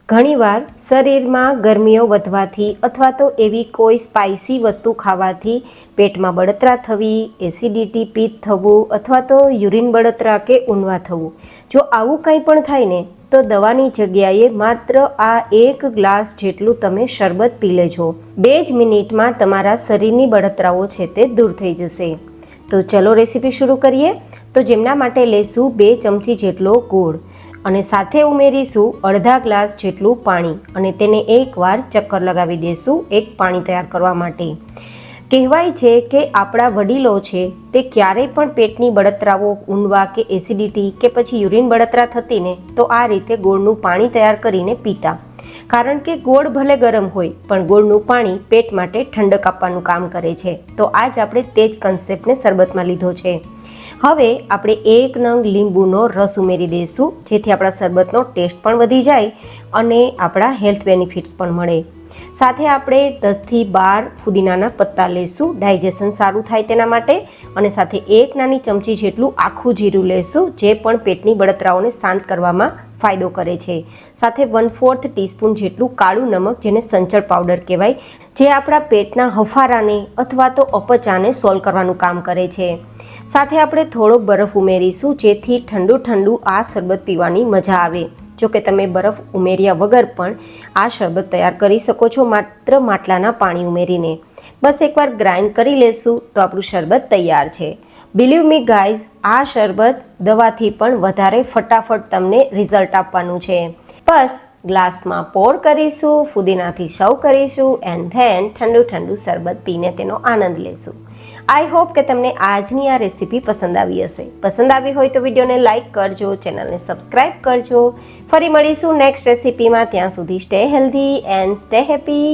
ઘણીવાર શરીરમાં ગરમીઓ વધવાથી અથવા તો એવી કોઈ સ્પાઇસી વસ્તુ ખાવાથી પેટમાં બળતરા થવી, એસિડિટી પિત્ત થવું અથવા તો યુરિન બળતરા કે ઊણવા થવું. જો આવું કંઈ પણ થાય ને તો દવાની જગ્યાએ માત્ર આ 1 ગ્લાસ જેટલું તમે શરબત પી લેજો. 2 જ મિનિટમાં તમારા શરીરની બળતરાઓ છે તે દૂર થઈ જશે. તો ચલો રેસીપી શરૂ કરીએ. તો જેમના માટે લેશું 2 ચમચી જેટલો ગોળ અને સાથે ઉમેરીશું અડધા ગ્લાસ જેટલું પાણી અને તેને એકવાર ચક્કર લગાવી દઈશું એક પાણી તૈયાર કરવા માટે. કહેવાય છે કે આપણા વડીલો છે તે ક્યારેય પણ પેટની બળતરાઓ, ઊણવા કે એસિડિટી કે પછી યુરિન બળતરા થતી ને તો આ રીતે ગોળનું પાણી તૈયાર કરીને પીતા. કારણ કે ગોળ ભલે ગરમ હોય પણ ગોળનું પાણી પેટ માટે ઠંડક આપવાનું કામ કરે છે. તો આજ આપણે તે જ કન્સેપ્ટને શરબતમાં લીધો છે. હવે આપણે 1 નંગ લીંબુનો રસ ઉમેરી દઈશું જેથી આપણા શરબતનો ટેસ્ટ પણ વધી જાય અને આપણા હેલ્થ બેનિફિટ્સ પણ મળે. સાથે આપણે 10થી 12 ફુદીનાના પત્તા લઈશું ડાયજેશન સારું થાય તેના માટે અને સાથે 1 નાની ચમચી જેટલું આખું જીરું લઈશું જે પણ પેટની બળતરાઓને શાંત કરવામાં ફાયદો કરે છે. સાથે 1/4 ટીસ્પૂન જેટલું કાળું નમક જેને સંચળ પાવડર કહેવાય જે આપણા પેટના હફારાને અથવા તો અપચાને સોલ્વ કરવાનું કામ કરે છે. સાથે આપણે થોડો બરફ ઉમેરીશું જેથી ઠંડુ આ શરબત પીવાની મજા આવે. જો કે તમે બરફ ઉમેર્યા વગર પણ આ શરબત તૈયાર કરી શકો છો માત્ર માટલાના પાણી ઉમેરીને. બસ એકવાર ગ્રાઇન્ડ કરી લેશું તો આપણું શરબત તૈયાર છે. બિલીવ મી ગાઈઝ, આ શરબત દવાથી પણ વધારે ફટાફટ તમને રિઝલ્ટ આપવાનું છે. બસ ગ્લાસમાં પોર કરીશું, ફુદીનાથી સર્વ કરીશું એન્ડ ધેન ઠંડુ શરબત પીને તેનો આનંદ લેશું. આઈ હોપ કે તમને આજની આ રેસીપી પસંદ આવી હશે. પસંદ આવી હોય તો વિડીયોને લાઇક કરજો, ચેનલને સબસ્ક્રાઈબ કરજો. ફરી મળીશું નેક્સ્ટ રેસીપીમાં. ત્યાં સુધી stay healthy and stay happy.